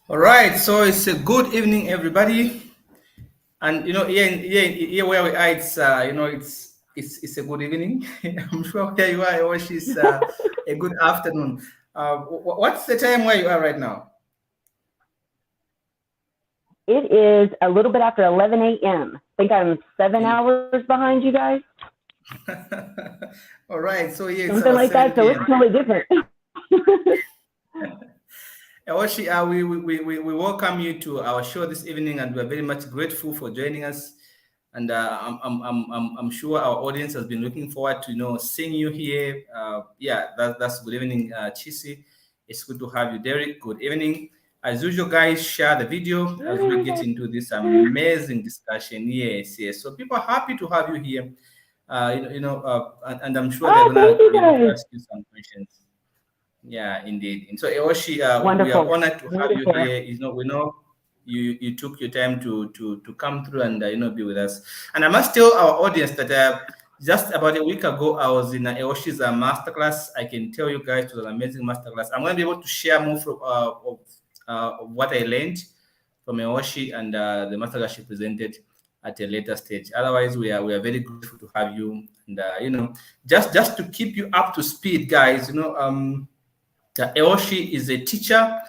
All right, so it's a good evening, everybody. And here where we are, it's a good evening. I'm sure where you are, Osh, is a good afternoon. What's the time where you are right now? It is a little bit after 11 a.m. I think I'm 7 hours behind you guys. All right, so yeah, it's something like that. So it's totally different. Oshi, we welcome you to our show this evening, and we're very much grateful for joining us. And I'm sure our audience has been looking forward to seeing you here. That's good evening, Chisi. It's good to have you, Derek. Good evening. As usual, guys, share the video as we get into this amazing discussion. Yes. So people are happy to have you here. And I'm sure they're gonna be able to ask you some questions. Yeah, indeed. And so, Eoshi, we are honored to have you here. We know you took your time to come through and be with us. And I must tell our audience that just about a week ago, I was in Eoshi's masterclass. I can tell you guys it was an amazing masterclass. I'm going to be able to share more of what I learned from Eoshi and the masterclass she presented at a later stage. Otherwise, we are very grateful to have you. And just to keep you up to speed, guys. Eoshi is a teacher,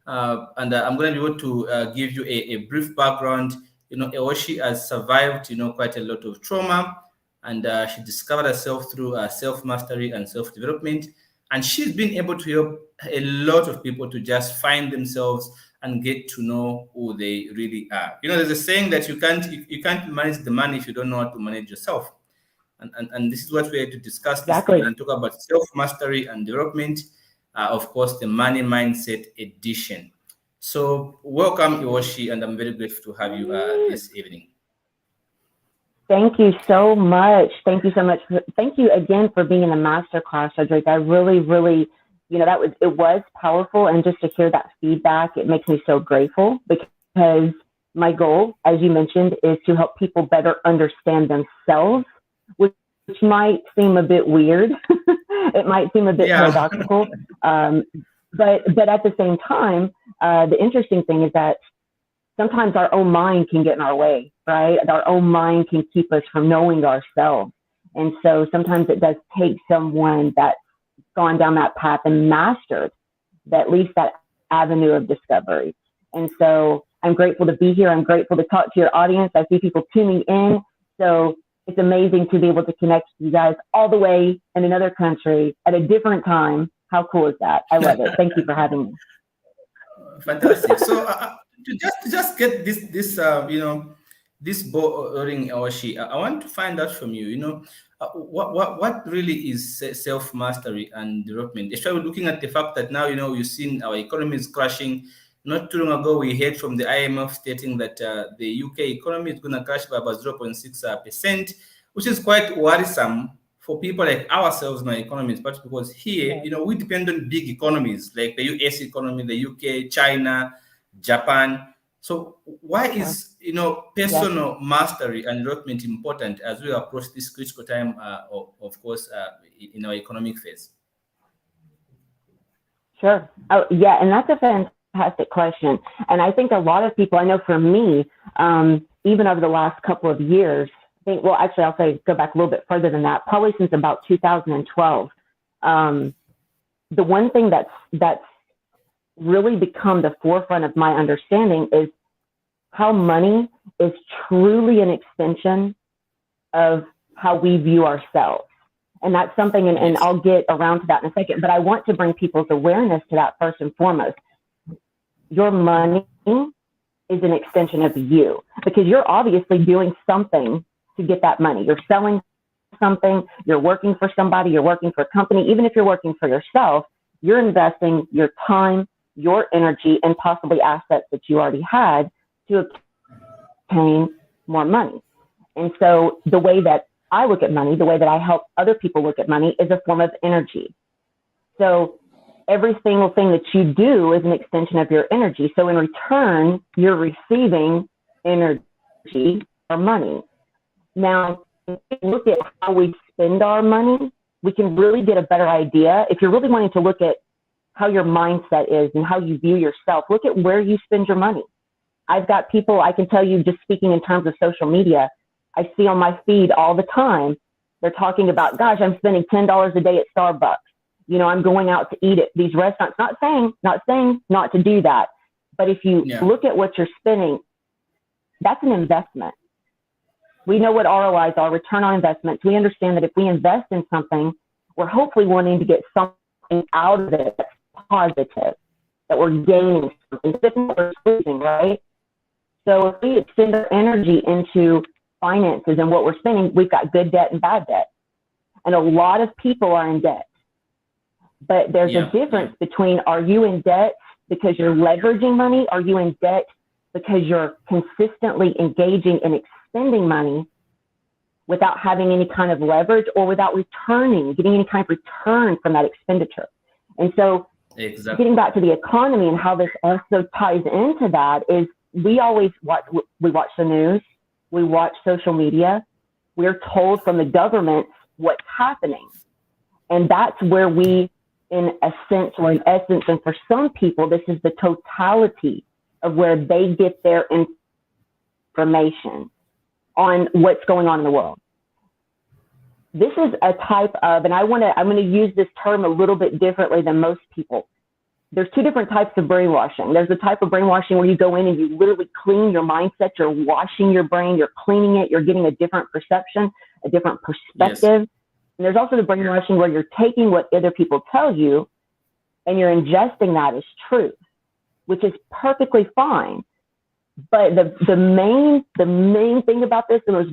and I'm going to be able to give you a brief background. Eoshi has survived, quite a lot of trauma, and she discovered herself through self-mastery and self-development, and she's been able to help a lot of people to just find themselves and get to know who they really are. There's a saying that you can't manage the money if you don't know how to manage yourself, and this is what we're here to discuss. Exactly. And talk about self-mastery and development. Of course, the Money Mindset Edition. So welcome, Eoshi, and I'm very grateful to have you this evening. Thank you so much. Thank you so much. Thank you again for being in the masterclass, Shadrick. I really, it was powerful, and just to hear that feedback, it makes me so grateful, because my goal, as you mentioned, is to help people better understand themselves, which might seem a bit weird. It might seem a bit paradoxical, but at the same time, the interesting thing is that sometimes our own mind can get in our way, right? Our own mind can keep us from knowing ourselves. And so sometimes it does take someone that's gone down that path and mastered at least that avenue of discovery. And so I'm grateful to be here. I'm grateful to talk to your audience. I see people tuning in. So it's amazing to be able to connect with you guys all the way in another country at a different time. How cool is that? I love it. Thank you for having me. Fantastic. So to just get this ball rolling, Eoshi, I want to find out from you. What really is self-mastery and development? Especially looking at the fact that now you've seen our economy is crashing. Not too long ago, we heard from the IMF stating that the UK economy is going to crash by about 0.6%, which is quite worrisome for people like ourselves in our economies, but because here, we depend on big economies like the US economy, the UK, China, Japan. So why is, personal mastery and development important as we approach this critical time, of course, in our economic phase? Sure. Oh, yeah, and that's a fantastic question. And I think a lot of people, I know for me, even over the last couple of years, actually, I'll say go back a little bit further than that, probably since about 2012. The one thing that's really become the forefront of my understanding is how money is truly an extension of how we view ourselves. And that's something, and I'll get around to that in a second, but I want to bring people's awareness to that first and foremost. Your money is an extension of you, because you're obviously doing something to get that money. You're selling something, you're working for somebody, you're working for a company. Even if you're working for yourself, you're investing your time, your energy, and possibly assets that you already had to obtain more money. And so the way that I look at money, the way that I help other people look at money, is a form of energy. So every single thing that you do is an extension of your energy. So in return, you're receiving energy or money. Now, if you look at how we spend our money, we can really get a better idea. If you're really wanting to look at how your mindset is and how you view yourself, look at where you spend your money. I've got people, I can tell you, just speaking in terms of social media, I see on my feed all the time, they're talking about, gosh, I'm spending $10 a day at Starbucks. You know, I'm going out to eat at these restaurants. Not saying not to do that. But if you look at what you're spending, that's an investment. We know what ROIs are, return on investments. We understand that if we invest in something, we're hopefully wanting to get something out of it that's positive, that we're gaining something, that we're losing, right? So if we extend our energy into finances and what we're spending, we've got good debt and bad debt. And a lot of people are in debt. But there's a difference between, are you in debt because you're leveraging money? Are you in debt because you're consistently engaging in expending money without having any kind of leverage or without getting any kind of return from that expenditure? And so getting back to the economy and how this also ties into that is we watch the news, we watch social media, we're told from the government what's happening. And that's where we, in a sense or in essence, and for some people, this is the totality of where they get their information on what's going on in the world. This is a type of, and I'm going to use this term a little bit differently than most people. There's two different types of brainwashing. There's the type of brainwashing where you go in and you literally clean your mindset, you're washing your brain, you're cleaning it, you're getting a different perception, a different perspective. Yes. And there's also the brainwashing where you're taking what other people tell you and you're ingesting that as truth, which is perfectly fine. But the main thing about this, the most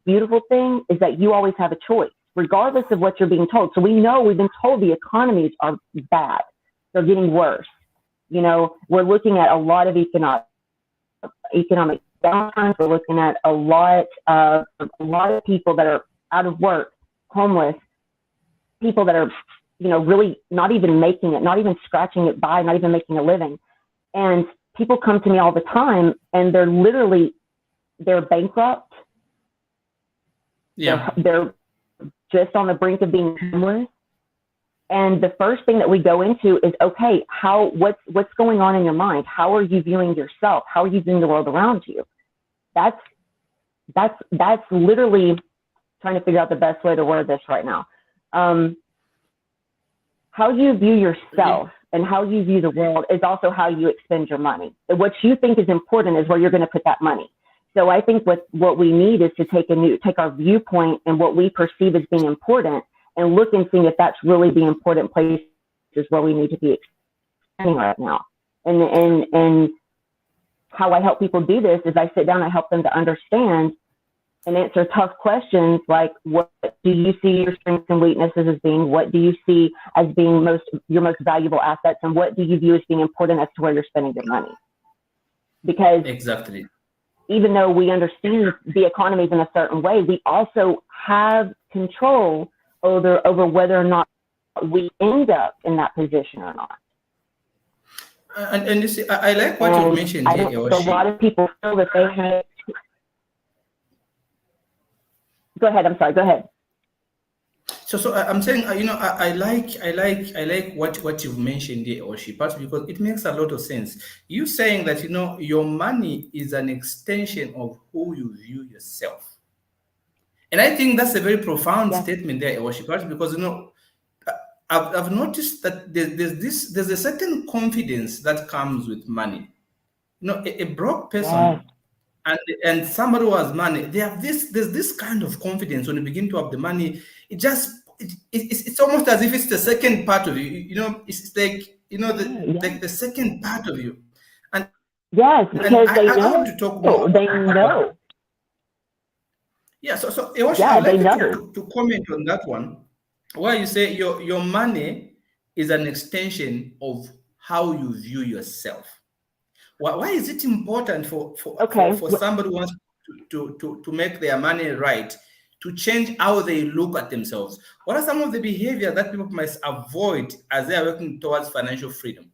beautiful thing, is that you always have a choice, regardless of what you're being told. So we know we've been told the economies are bad. They're getting worse. You know, we're looking at a lot of economic downturns. We're looking at a lot of people that are out of work, homeless, people that are, you know, really not even making it, not even scratching it by, not even making a living. And people come to me all the time and they're bankrupt. Yeah. They're just on the brink of being homeless. And the first thing that we go into is, okay, what's going on in your mind? How are you viewing yourself? How are you viewing the world around you? That's literally trying to figure out the best way to word this right now. How you view yourself and how you view the world is also how you expend your money. And what you think is important is where you're going to put that money. So I think what we need is to take our viewpoint and what we perceive as being important and look and see if that's really the important places where we need to be expanding right now. And how I help people do this is I sit down, I help them to understand and answer tough questions like, what do you see your strengths and weaknesses as being? What do you see as being your most valuable assets? And what do you view as being important as to where you're spending your money? Because even though we understand the economy is in a certain way, we also have control over whether or not we end up in that position or not. And you see, I like what you mentioned here, EOACCI. A lot of people feel that they have. Go ahead. I'm sorry. Go ahead. So I'm saying, you know, I like what you've mentioned here, EOACCI, partly because it makes a lot of sense. You saying that, you know, your money is an extension of who you view yourself. And I think that's a very profound statement there, EOACCI, partly because, you know, I've noticed that there's a certain confidence that comes with money. You know, a broke person and somebody who has money, there's this kind of confidence when you begin to have the money. It's almost as if it's the second part of you. You know, it's like, you know, the second part of you. And yes, because I want to talk more. They know. Yeah, so EOACCI, I'd like to comment on that one, where you say your money is an extension of how you view yourself. Why is it important for somebody who wants to make their money right, to change how they look at themselves? What are some of the behavior that people must avoid as they are working towards financial freedom?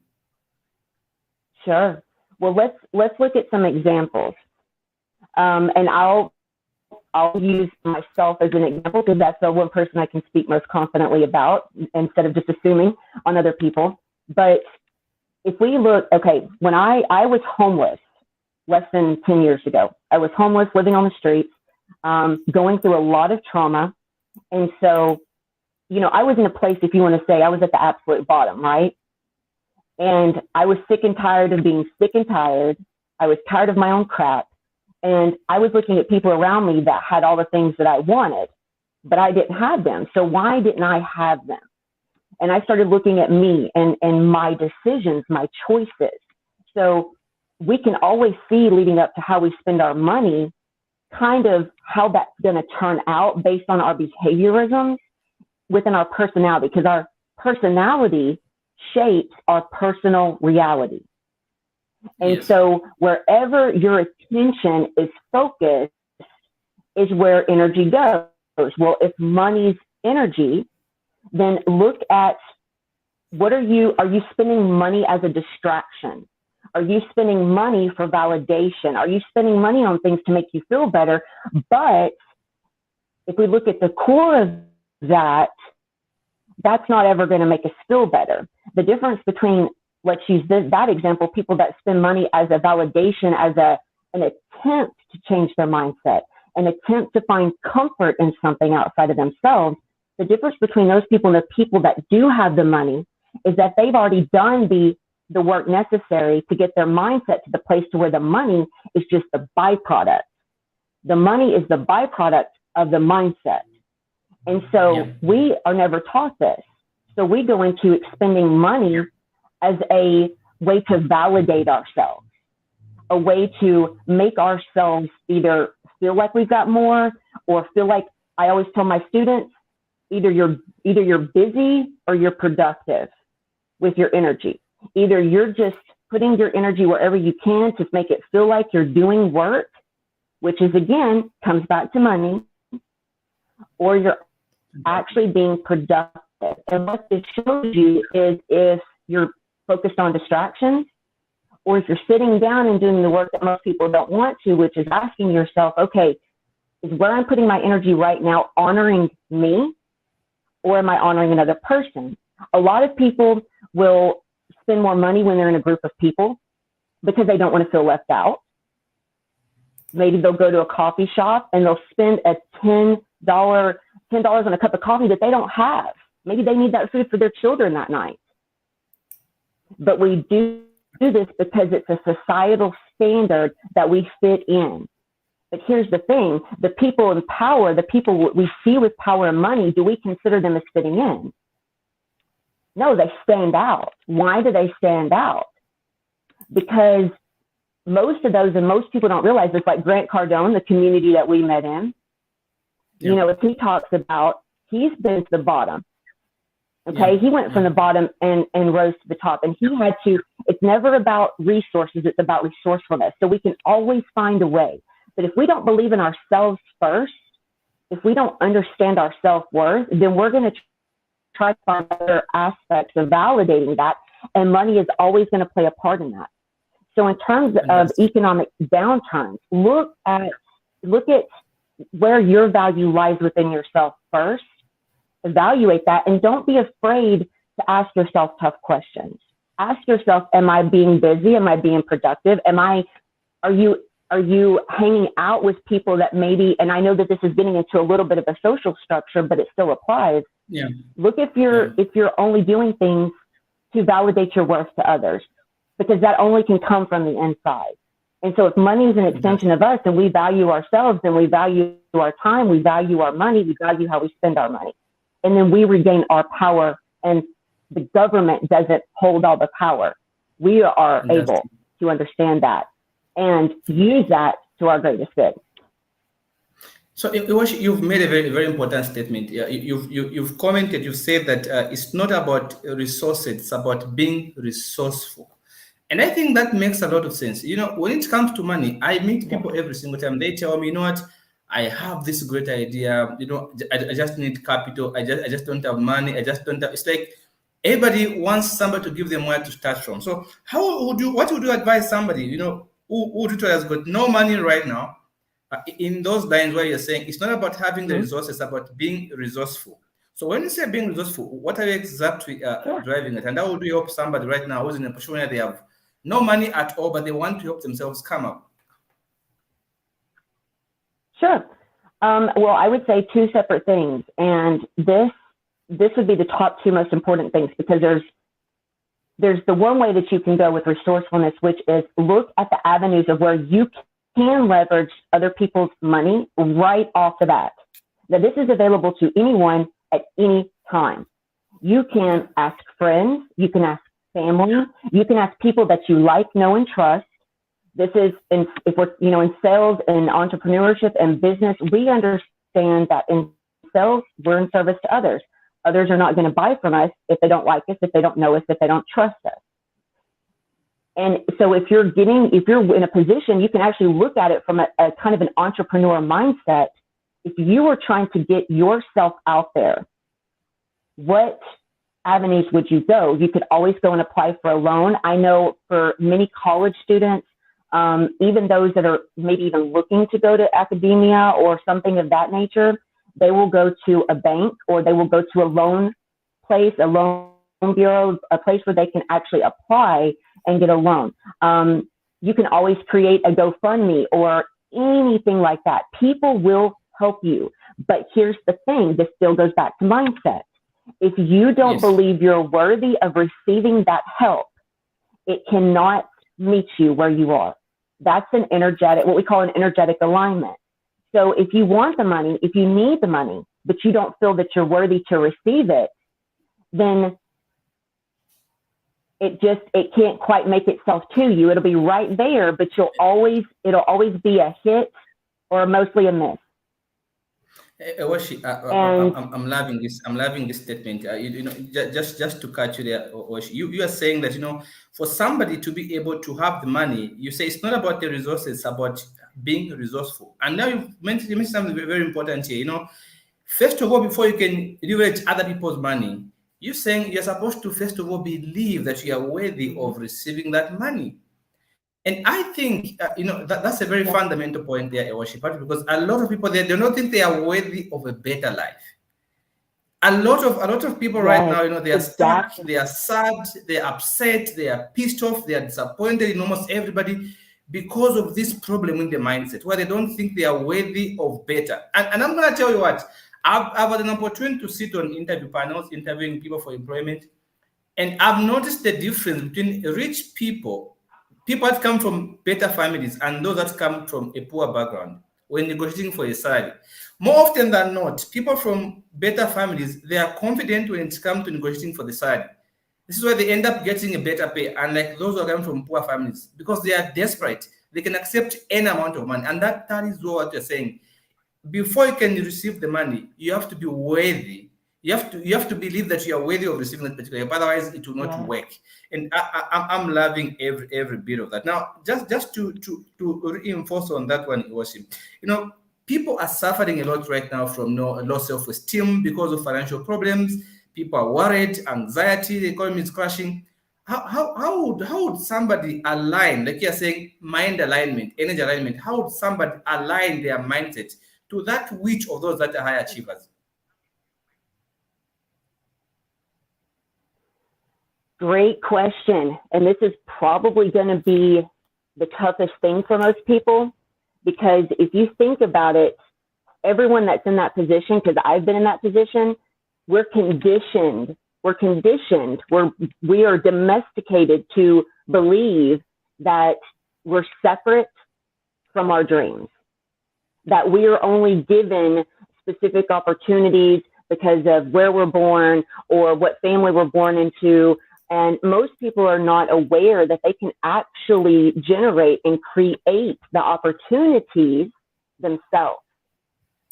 Sure. Well, let's look at some examples. And I'll use myself as an example because that's the one person I can speak most confidently about instead of just assuming on other people. But if we look, okay, when I was homeless less than 10 years ago, I was homeless, living on the streets, going through a lot of trauma. And so, you know, I was in a place, if you want to say, I was at the absolute bottom, right? And I was sick and tired of being sick and tired. I was tired of my own crap. And I was looking at people around me that had all the things that I wanted, but I didn't have them. So why didn't I have them? And I started looking at me and my decisions, my choices. So we can always see leading up to how we spend our money, kind of how that's going to turn out based on our behaviorisms within our personality, because our personality shapes our personal reality. And Yes. so wherever your attention is focused is where energy goes. Well, if money's energy, then look at are you spending money as a distraction? Are you spending money for validation? Are you spending money on things to make you feel better? But if we look at the core of that, that's not ever going to make us feel better. The difference between, let's use that example, people that spend money as a validation, as an attempt to change their mindset, an attempt to find comfort in something outside of themselves. The difference between those people and the people that do have the money is that they've already done the work necessary to get their mindset to the place to where the money is just the byproduct. The money is the byproduct of the mindset. And so we are never taught this. So we go into expending money as a way to validate ourselves, a way to make ourselves either feel like we've got more or feel like, I always tell my students, either you're busy or you're productive with your energy. Either you're just putting your energy wherever you can to make it feel like you're doing work, which is, again, comes back to money, or you're actually being productive. And what this shows you is if you're focused on distractions, or if you're sitting down and doing the work that most people don't want to, which is asking yourself, okay, is where I'm putting my energy right now honoring me, or am I honoring another person? A lot of people will spend more money when they're in a group of people because they don't want to feel left out. Maybe they'll go to a coffee shop and they'll spend a $10 on a cup of coffee that they don't have. Maybe they need that food for their children that night. But we do this because it's a societal standard that we fit in. But here's the thing, the people in power, the people we see with power and money, do we consider them as fitting in? No, they stand out. Why do they stand out? Because most of those, and most people don't realize this, like Grant Cardone, the community that we met in, you know, as he talks about, he's been to the bottom. Okay, he went from the bottom and rose to the top, and he had to, it's never about resources, it's about resourcefulness. So we can always find a way. But if we don't believe in ourselves first, if we don't understand our self-worth, then we're going to try to find other aspects of validating that, and money is always going to play a part in that. So in terms of economic downturns, look at where your value lies within yourself first, evaluate that, and don't be afraid to ask yourself tough questions. Ask yourself, am I being busy? Am I being productive? Are you hanging out with people that maybe, and I know that this is getting into a little bit of a social structure, but it still applies. Yeah. Look if you're only doing things to validate your worth to others, because that only can come from the inside. And so if money is an extension of us and we value ourselves and we value our time, we value our money, we value how we spend our money, and then we regain our power, and the government doesn't hold all the power. We are able to understand that and use that to our greatest good. So you've made a very, very important statement. You've commented, you've said that it's not about resources, it's about being resourceful. And I think that makes a lot of sense. You know, when it comes to money, I meet people every single time. They tell me, you know what, I have this great idea. You know, I just need capital. I just don't have money. I just don't have. It's like everybody wants somebody to give them where to start from. So what would you advise somebody, you know, who has got no money right now, in those lines where you're saying it's not about having the resources, it's about being resourceful. So when you say being resourceful, what are you exactly driving at? And how would you help somebody right now who's in a position where they have no money at all, but they want to help themselves come up? Sure. Well, I would say two separate things, and this would be the top two most important things, because there's the one way that you can go with resourcefulness, which is look at the avenues of where you can leverage other people's money right off the bat. Now, this is available to anyone at any time. You can ask friends, you can ask family, you can ask people that you like, know, and trust. This is, if we're, in sales and entrepreneurship and business, we understand that in sales, we're in service to others. Others are not going to buy from us if they don't like us, if they don't know us, if they don't trust us. And so if you're in a position, you can actually look at it from a kind of an entrepreneur mindset. If you were trying to get yourself out there, what avenues would you go? You could always go and apply for a loan. I know for many college students, even those that are maybe even looking to go to academia or something of that nature, they will go to a bank, or they will go to a loan place, a loan bureau, a place where they can actually apply and get a loan. You can always create a GoFundMe or anything like that. People will help you. But here's the thing, this still goes back to mindset. If you don't believe you're worthy of receiving that help, it cannot meet you where you are. That's an energetic, what we call an energetic alignment. So if you want the money, if you need the money, but you don't feel that you're worthy to receive it, then it can't quite make itself to you. It'll be right there, but it'll always be a hit or mostly a miss. Oshi, I'm loving this. I'm loving this statement. Just to catch you there, Oshi, you are saying that for somebody to be able to have the money, you say it's not about the resources, it's about being resourceful. And now you mentioned something very important here. First of all, before you can leverage other people's money, you're saying you're supposed to first of all believe that you are worthy of receiving that money. And I think, that's a very fundamental point there, Oshi, because a lot of people, they do not think they are worthy of a better life. A lot of people right now, they are stuck, they are sad, they are upset, they are pissed off, they are disappointed in almost everybody because of this problem in the mindset where they don't think they are worthy of better. And I'm going to tell you what, I've had an opportunity to sit on interview panels, interviewing people for employment, and I've noticed the difference between rich people that come from better families and those that come from a poor background when negotiating for a salary. More often than not, people from better families, they are confident when it comes to negotiating for the salary. This is why they end up getting a better pay, unlike those who are coming from poor families, because they are desperate. They can accept any amount of money. And that is what you're saying. Before you can receive the money, you have to be worthy. You have to believe that you are worthy of receiving that particular help. Otherwise, it will not work. And I'm loving every bit of that. Now, just to reinforce on that one, Oshi, people are suffering a lot right now from low self-esteem because of financial problems. People are worried, anxiety, the economy is crashing. How would somebody align, like you're saying, mind alignment, energy alignment? How would somebody align their mindset to that which of those that are high achievers? Great question. And this is probably going to be the toughest thing for most people, because if you think about it, everyone that's in that position, because I've been in that position, we are domesticated to believe that we're separate from our dreams, that we are only given specific opportunities because of where we're born or what family we're born into. And most people are not aware that they can actually generate and create the opportunities themselves,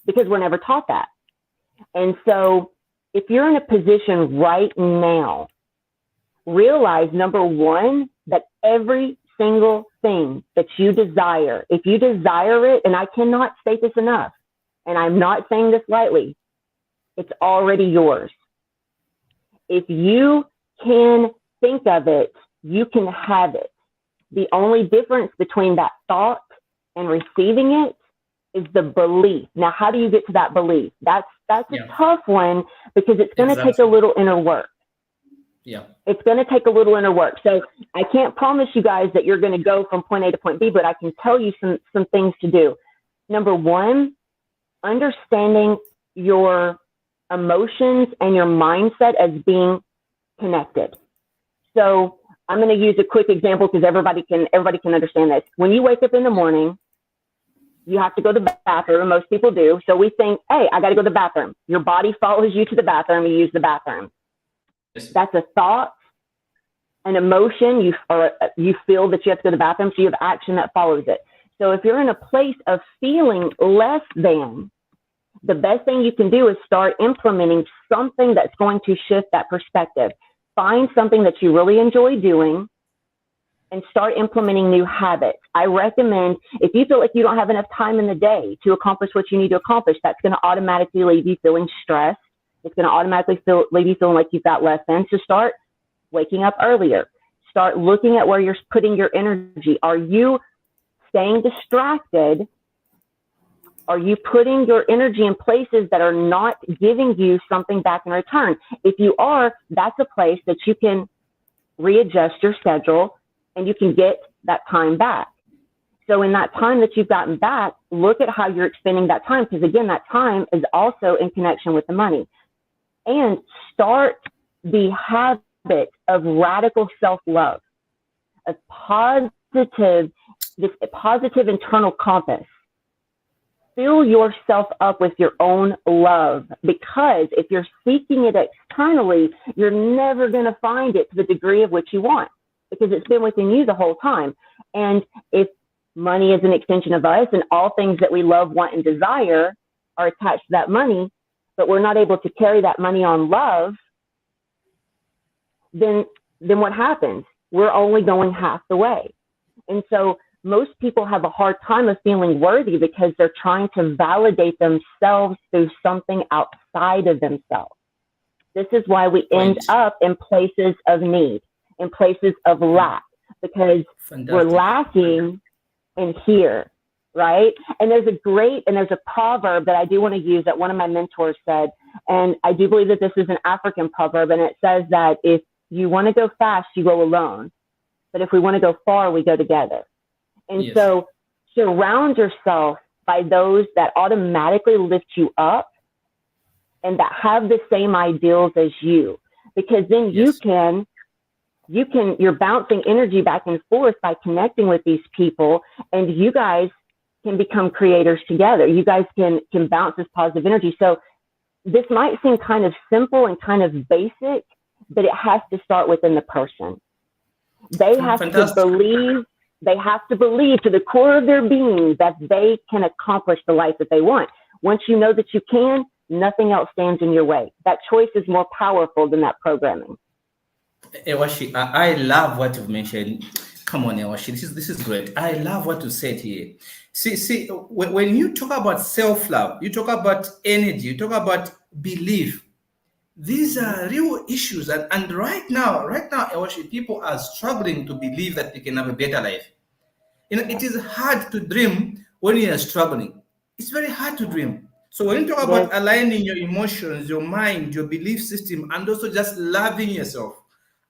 because we're never taught that. And so if you're in a position right now, realize, number one, that every single thing that you desire, if you desire it, and I cannot state this enough, and I'm not saying this lightly, it's already yours. If you can think of it, you can have it. The only difference between that thought and receiving it is the belief. Now, how do you get to that belief? That's a tough one, because it's going to take a little inner work. Yeah. It's going to take a little inner work. So I can't promise you guys that you're going to go from point A to point B, but I can tell you some things to do. Number one, understanding your emotions and your mindset as being connected. So I'm going to use a quick example because everybody can understand this. When you wake up in the morning, you have to go to the bathroom. Most people do. So we think, hey, I got to go to the bathroom. Your body follows you to the bathroom. You use the bathroom. That's a thought, an emotion. You feel that you have to go to the bathroom, so you have action that follows it. So if you're in a place of feeling less than, the best thing you can do is start implementing something that's going to shift that perspective. Find something that you really enjoy doing and start implementing new habits. I recommend, if you feel like you don't have enough time in the day to accomplish what you need to accomplish, that's going to automatically leave you feeling stressed. It's going to automatically leave you feeling like you've got less than. So start waking up earlier. Start looking at where you're putting your energy. Are you staying distracted? Are you putting your energy in places that are not giving you something back in return? If you are, that's a place that you can readjust your schedule and you can get that time back. So in that time that you've gotten back, look at how you're expending that time, because again, that time is also in connection with the money. And start the habit of radical self-love, a positive internal compass. Fill yourself up with your own love, because if you're seeking it externally, you're never going to find it to the degree of which you want, because it's been within you the whole time. And if money is an extension of us, and all things that we love, want, and desire are attached to that money, but we're not able to carry that money on love, then what happens? We're only going half the way. And so most people have a hard time of feeling worthy because they're trying to validate themselves through something outside of themselves. This is why we end up in places of need, in places of lack, because we're lacking in here, right? And there's a proverb that I do want to use that one of my mentors said, and I do believe that this is an African proverb, and it says that if you want to go fast, you go alone, but if we want to go far, we go together. And so surround yourself by those that automatically lift you up and that have the same ideals as you, because then you're bouncing energy back and forth by connecting with these people, and you guys can become creators together. You guys can bounce this positive energy. So this might seem kind of simple and kind of basic, but it has to start within the person. They have to believe. They have to believe to the core of their being that they can accomplish the life that they want. Once you know that you can, nothing else stands in your way. That choice is more powerful than that programming. EOACCI, I love what you've mentioned. Come on, EOACCI, this is great. I love what you said here. See, when you talk about self-love, you talk about energy, you talk about belief. These are real issues, and right now, EOACCI, people are struggling to believe that they can have a better life. It is hard to dream when you are struggling. It's very hard to dream. So when you talk about aligning your emotions, your mind, your belief system, and also just loving yourself,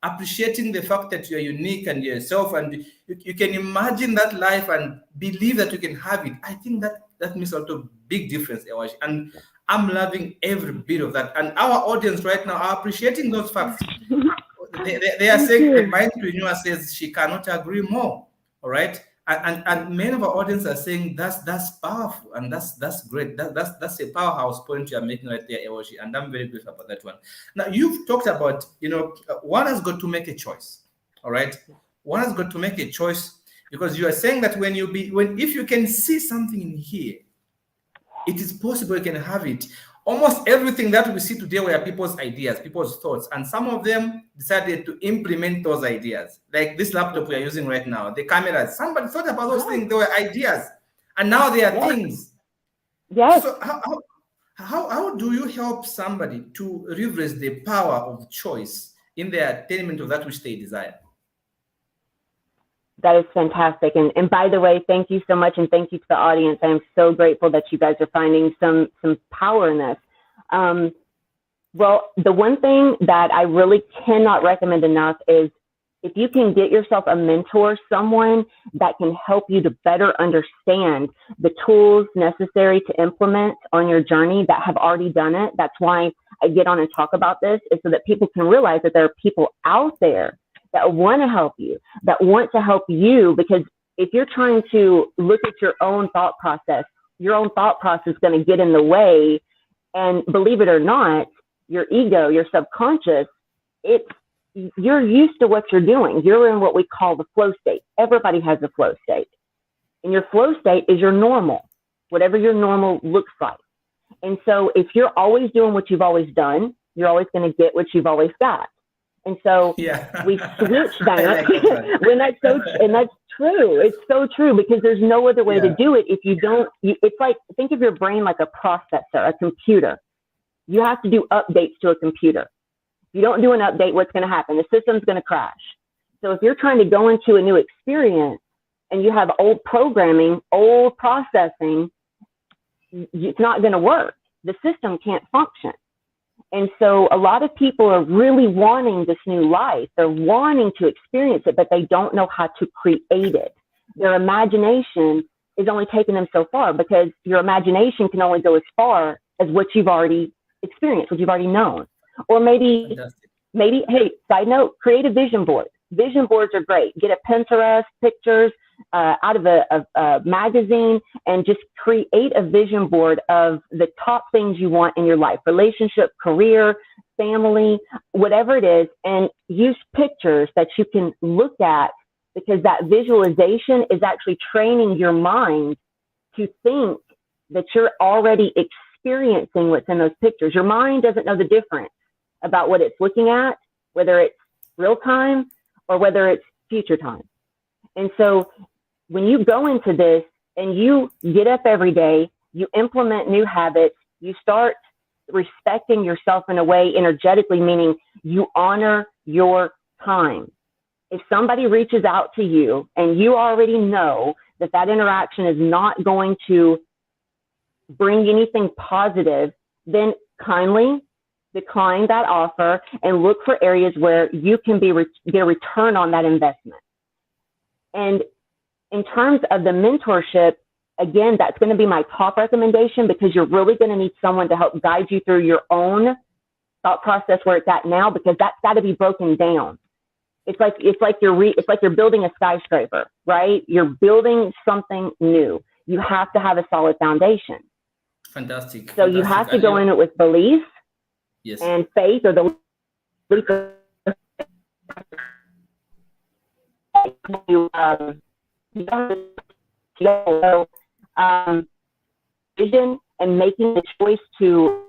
appreciating the fact that you're unique and yourself, and you can imagine that life and believe that you can have it, I think that makes a lot of big difference, EOACCI. And I'm loving every bit of that. And our audience right now are appreciating those facts. They are saying, the mindpreneur says she cannot agree more. All right. And many of our audience are saying that's powerful, and that's great. That's a powerhouse point you are making right there, EOACCI, and I'm very grateful about that one. Now, you've talked about, one has got to make a choice. All right. One has got to make a choice, because you are saying that if you can see something in here, it is possible you can have it. Almost everything that we see today were people's ideas, people's thoughts, and some of them decided to implement those ideas. Like this laptop we are using right now, the cameras. Somebody thought about those things; they were ideas, and now they are things. Yes. So how do you help somebody to reverse the power of choice in their attainment of that which they desire? That is fantastic. And by the way, thank you so much. And thank you to the audience. I am so grateful that you guys are finding some power in this. Well, the one thing that I really cannot recommend enough is if you can get yourself a mentor, someone that can help you to better understand the tools necessary to implement on your journey that have already done it. That's why I get on and talk about this, is so that people can realize that there are people out there that want to help you, that want to help you. Because if you're trying to look at your own thought process is going to get in the way. And believe it or not, your ego, your subconscious, you're used to what you're doing. You're in what we call the flow state. Everybody has a flow state. And your flow state is your normal, whatever your normal looks like. And so if you're always doing what you've always done, you're always going to get what you've always got. And so we switch that. And that's true. It's so true, because there's no other way to do it if you don't. It's like, think of your brain like a processor, a computer. You have to do updates to a computer. If you don't do an update, what's going to happen? The system's going to crash. So if you're trying to go into a new experience and you have old programming, old processing, it's not going to work. The system can't function. And so a lot of people are really wanting this new life. They're wanting to experience it, but they don't know how to create it. Their imagination is only taking them so far, because your imagination can only go as far as what you've already experienced, what you've already known. Or maybe, hey, side note, create a vision board. Vision boards are great. Get a Pinterest, pictures out of a magazine, and just create a vision board of the top things you want in your life: relationship, career, family, whatever it is, and use pictures that you can look at, because that visualization is actually training your mind to think that you're already experiencing what's in those pictures. Your mind doesn't know the difference about what it's looking at, whether it's real time or whether it's future time. And so when you go into this and you get up every day, you implement new habits, you start respecting yourself in a way energetically, meaning you honor your time. If somebody reaches out to you and you already know that that interaction is not going to bring anything positive, then kindly decline that offer and look for areas where you can get a return on that investment. And in terms of the mentorship, again, that's going to be my top recommendation, because you're really going to need someone to help guide you through your own thought process where it's at now, because that's got to be broken down. It's like you're building a skyscraper, right? You're building something new. You have to have a solid foundation. Fantastic. So you have to go in it with belief, and faith, or the vision, and making the choice to,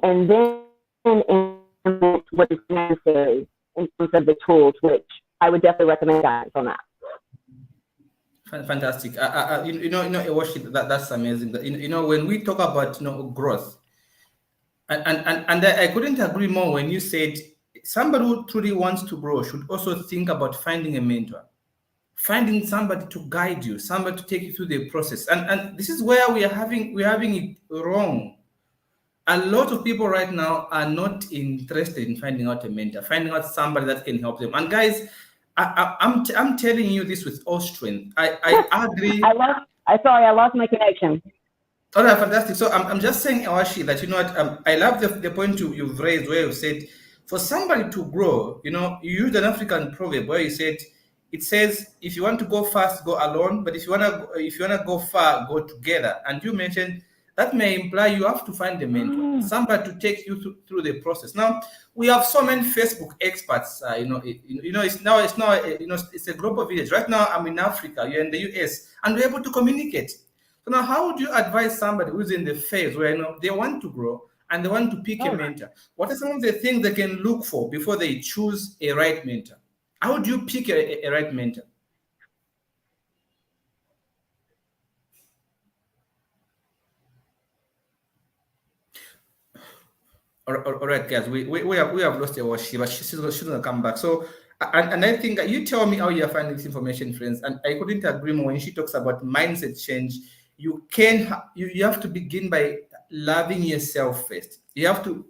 and then implement what is necessary in terms of the tools, which I would definitely recommend guidance on that. Fantastic. EOACCI, that's amazing. When we talk about growth, and I couldn't agree more when you said somebody who truly wants to grow should also think about finding a mentor, finding somebody to guide you, somebody to take you through the process. And this is where we're having it wrong. A lot of people right now are not interested in finding out a mentor, finding out somebody that can help them. And guys, I'm telling you this with all strength. I agree. I lost my connection. All right, fantastic. So I'm just saying, EOACCI, that I love the point you've raised, where you said for somebody to grow, you used an African proverb where you said, it says, if you want to go fast, go alone, but if you wanna go far, go together. And you mentioned that may imply you have to find a mentor, somebody to take you through the process. Now we have so many Facebook experts. It's a global village. Right now I'm in Africa, you're in the US, and we're able to communicate. So now, how would you advise somebody who's in the phase where they want to grow and they want to pick a mentor? What are some of the things they can look for before they choose a right mentor? How would you pick a right mentor? All right, guys, we have lost EOACCI, but she's gonna come back. So And I think you tell me how you are finding this information, friends, and I couldn't agree more when she talks about mindset change. You have to begin by loving yourself first. You have to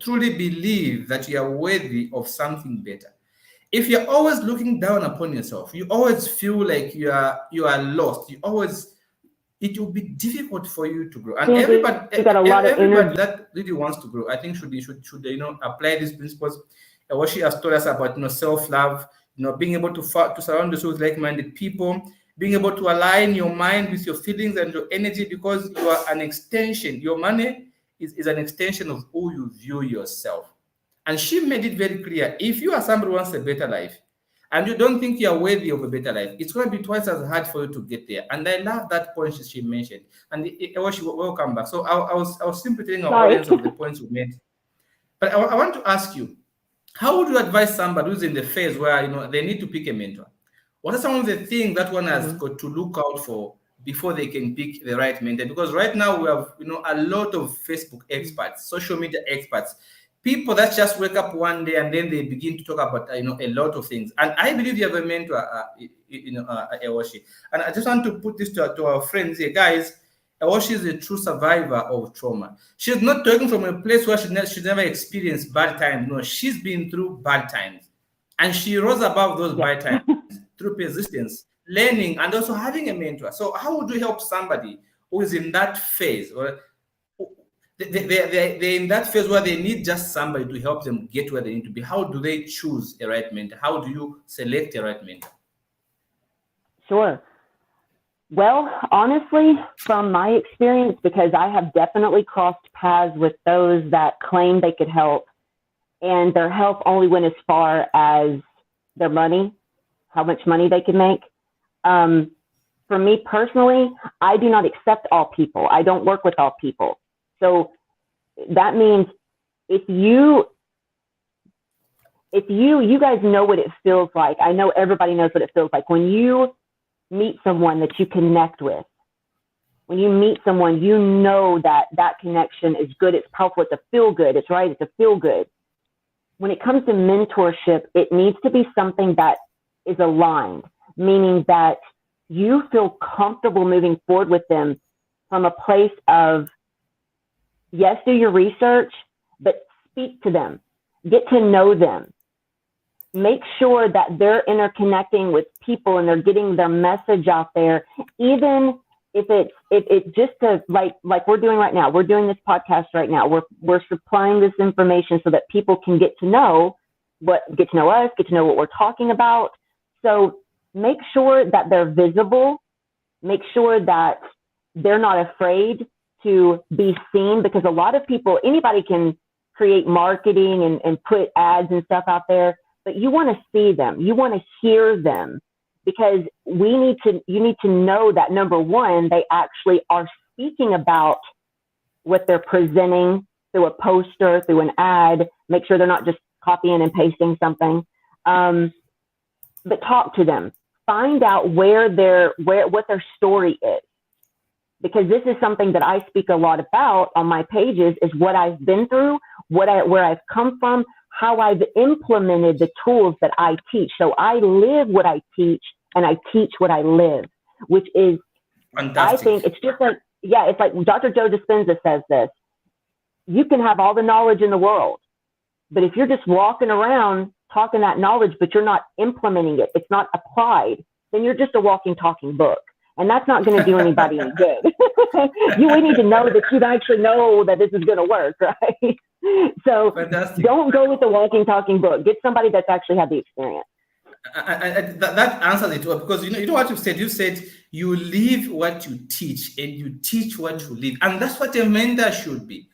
truly believe that you are worthy of something better. If you're always looking down upon yourself, you always feel like you are lost. It will be difficult for you to grow. And You got a lot of everybody energy. that really wants to grow, I think should apply these principles. What she has told us about self-love, being able to surround yourself with like-minded people, being able to align your mind with your feelings and your energy, because you are an extension. Your money is an extension of who you view yourself. And she made it very clear, if you are somebody who wants a better life and you don't think you are worthy of a better life, it's going to be twice as hard for you to get there. And I love that point she mentioned. And welcome back. So I was simply telling our audience of the points we made. But I want to ask you, how would you advise somebody who's in the phase where they need to pick a mentor? What are some of the things that one has got to look out for before they can pick the right mentor? Because right now we have a lot of Facebook experts, social media experts, people that just wake up one day and then they begin to talk about a lot of things. And I believe you have a mentor, Ewoshi. And I just want to put this to our friends here, guys. Ewoshi is a true survivor of trauma. She's not talking from a place where she's never experienced bad times. No, she's been through bad times, and she rose above those bad times through persistence, learning, and also having a mentor. So how would you help somebody who is in that phase, or they're in that phase where they need just somebody to help them get where they need to be? How do they choose a right mentor? How do you select a right mentor? Sure. Well, honestly, from my experience, because I have definitely crossed paths with those that claim they could help, and their help only went as far as their money, how much money they could make. For me personally, I do not accept all people. I don't work with all people. So that means if you guys know what it feels like. I know everybody knows what it feels like when you meet someone that you connect with. When you meet someone, you know that connection is good. It's powerful. It's a feel good. It's right. It's a feel good. When it comes to mentorship, it needs to be something that is aligned, meaning that you feel comfortable moving forward with them from a place of, yes, do your research, but speak to them, get to know them. Make sure that they're interconnecting with people and they're getting their message out there, even if it's just to like we're doing right now. We're doing this podcast right now. We're supplying this information so that people can get to know us, get to know what we're talking about. So make sure that they're visible. Make sure that they're not afraid to be seen, because a lot of people, anybody can create marketing and put ads and stuff out there. But you want to see them, you want to hear them, because you need to know that, number one, they actually are speaking about what they're presenting through a poster, through an ad. Make sure they're not just copying and pasting something. But talk to them, find out what their story is, because this is something that I speak a lot about on my pages, is what I've been through, where I've come from, how I've implemented the tools that I teach. So I live what I teach and I teach what I live, which is, fantastic. I think it's just like, it's like Dr. Joe Dispenza says this: you can have all the knowledge in the world, but if you're just walking around talking that knowledge, but you're not implementing it, it's not applied, then you're just a walking, talking book. And that's not going to do anybody any good. We need to know that you actually know that this is going to work, right? So fantastic. Don't go with the walking, talking book. Get somebody that's actually had the experience. That answers it well, because you know what you said. You said you live what you teach, and you teach what you live, and that's what a mentor should be.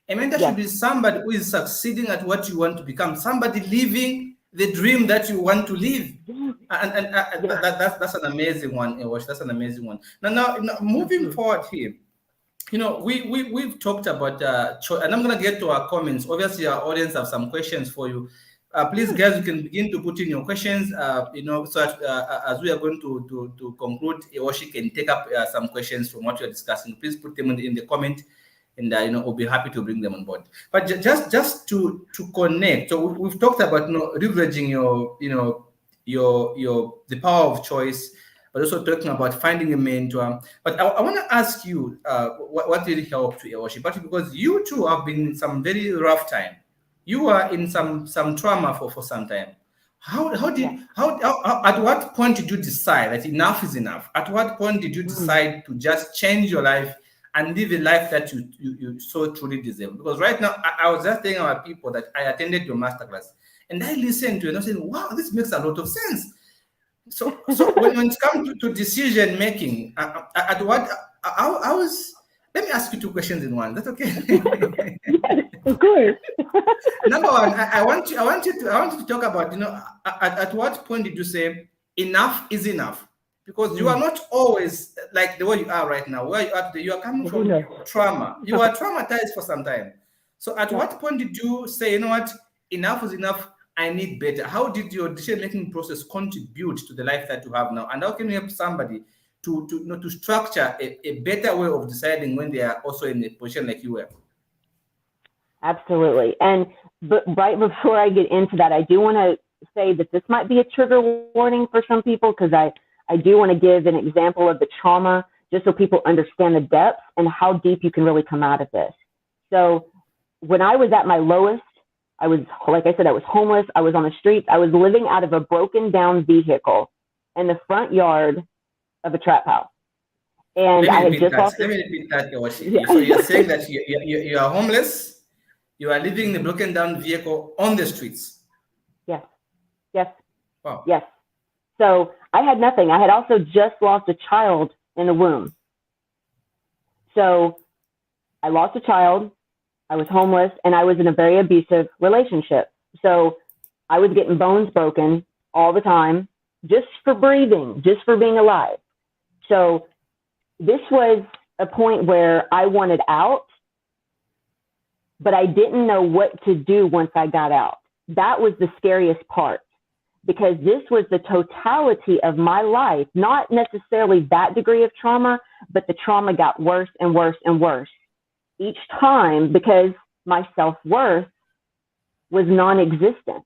A mentor should be somebody who is succeeding at what you want to become, somebody living the dream that you want to live. That's an amazing one, Ewosh. That's an amazing one. Now moving forward here, we've talked about and I'm going to get to our comments. Obviously, our audience have some questions for you. Please, guys, you can begin to put in your questions. So that, as we are going to conclude, Ewosh can take up some questions from what you're discussing. Please put them in the comment. and we'll be happy to bring them on board. But just to connect, so we've talked about leveraging the power of choice, but also talking about finding a mentor. But I want to ask you what really helped you, EOACCI, but because you too have been in some very rough time. You are in some trauma for some time. How at what point did you decide that enough is enough? At what point did you decide to just change your life and live a life that you so truly deserve? Because right now, I was just telling our people that I attended your masterclass and I listened to it and I said, wow, this makes a lot of sense. So when it comes to decision making, at what I was. Let me ask you two questions in one. That's okay. Yes, of course. Number one, I want you to talk about, at what point did you say enough is enough? Because you are not always like the way you are right now. Where you are today, you are coming from trauma. You are traumatized for some time. So at what point did you say, you know what, enough is enough, I need better? How did your decision-making process contribute to the life that you have now? And how can you help somebody to structure a better way of deciding when they are also in a position like you were? Absolutely. And right before I get into that, I do want to say that this might be a trigger warning for some people, because I do want to give an example of the trauma just so people understand the depth and how deep you can really come out of this. So when I was at my lowest, I was, like I said, I was homeless. I was on the streets. I was living out of a broken down vehicle in the front yard of a trap house. And I had just lost. Let me repeat that, EOACCI. Yeah. So you're saying that you are homeless, you are living in a broken down vehicle on the streets. Yes. Yes. Wow. Yes. So I had nothing. I had also just lost a child in the womb. So I lost a child, I was homeless, and I was in a very abusive relationship. So I was getting bones broken all the time just for breathing, just for being alive. So this was a point where I wanted out, but I didn't know what to do once I got out. That was the scariest part, because this was the totality of my life, not necessarily that degree of trauma, but the trauma got worse and worse and worse each time, because my self-worth was non-existent.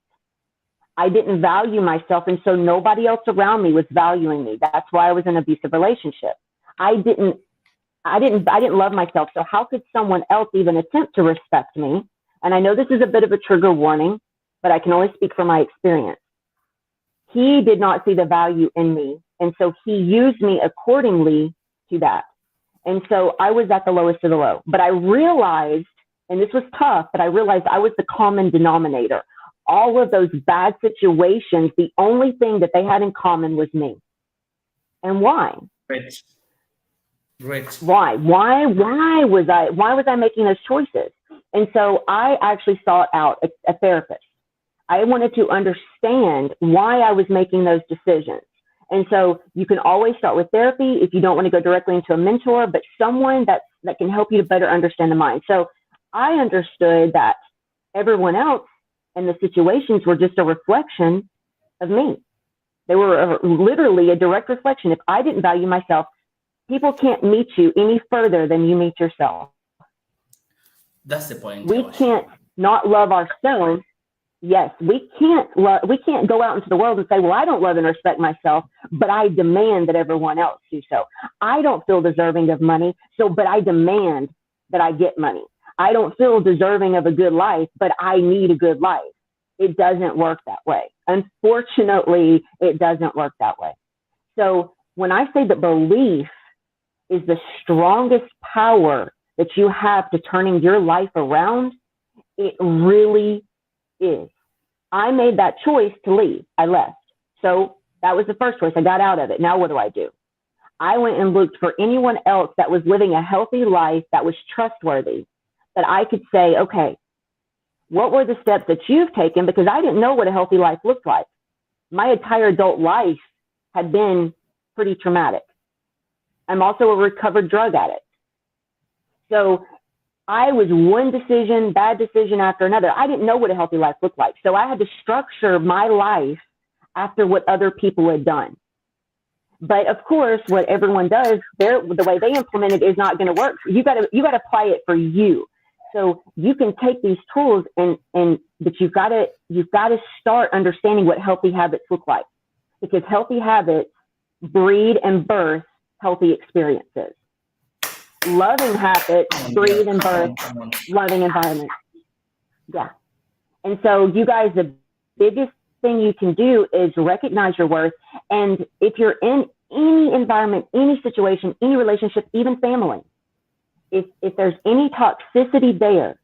I didn't value myself, and so nobody else around me was valuing me. That's why I was in an abusive relationship. I didn't love myself. So how could someone else even attempt to respect me? And I know this is a bit of a trigger warning, but I can only speak from my experience. He did not see the value in me, and so he used me accordingly to that. And so I was at the lowest of the low. But I realized, and this was tough, but I realized I was the common denominator. All of those bad situations, the only thing that they had in common was me. And why? Right. Why was I making those choices? And so I actually sought out a therapist. I wanted to understand why I was making those decisions. And so you can always start with therapy if you don't want to go directly into a mentor, but someone that can help you to better understand the mind. So I understood that everyone else and the situations were just a reflection of me. They were literally a direct reflection. If I didn't value myself, people can't meet you any further than you meet yourself. That's the point. We can't not love ourselves. Yes, we can't go out into the world and say, well, I don't love and respect myself, but I demand that everyone else do so. I don't feel deserving of money, but I demand that I get money. I don't feel deserving of a good life, but I need a good life. It doesn't work that way. Unfortunately, it doesn't work that way. So when I say that belief is the strongest power that you have to turning your life around, it really is. I made that choice to leave. I left. So that was the first choice. I got out of it. Now what do? I went and looked for anyone else that was living a healthy life that was trustworthy, that I could say, okay, what were the steps that you've taken? Because I didn't know what a healthy life looked like. My entire adult life had been pretty traumatic. I'm also a recovered drug addict. So I was one bad decision after another. I didn't know what a healthy life looked like. So I had to structure my life after what other people had done. But of course, what everyone does, the way they implement it is not going to work. You got to apply it for you. So you can take these tools but you've got to start understanding what healthy habits look like, because healthy habits breed and birth healthy experiences. Loving habits breed and birth loving environments. Yeah. And so you guys, the biggest thing you can do is recognize your worth. And if you're in any environment, any situation, any relationship, even family, if there's any toxicity there,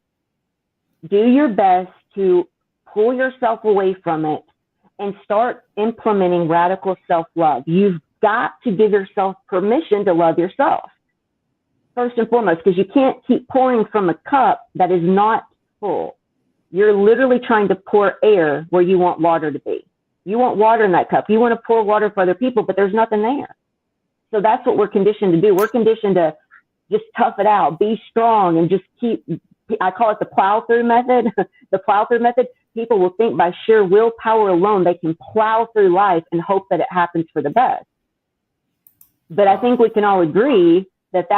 do your best to pull yourself away from it and start implementing radical self-love. You've got to give yourself permission to love yourself, first and foremost, because you can't keep pouring from a cup that is not full. You're literally trying to pour air where you want water to be. You want water in that cup. You want to pour water for other people, but there's nothing there. So that's what we're conditioned to do. We're conditioned to just tough it out, be strong, and just keep, I call it the plow through method. The plow through method. People will think by sheer willpower alone, they can plow through life and hope that it happens for the best. But I think we can all agree that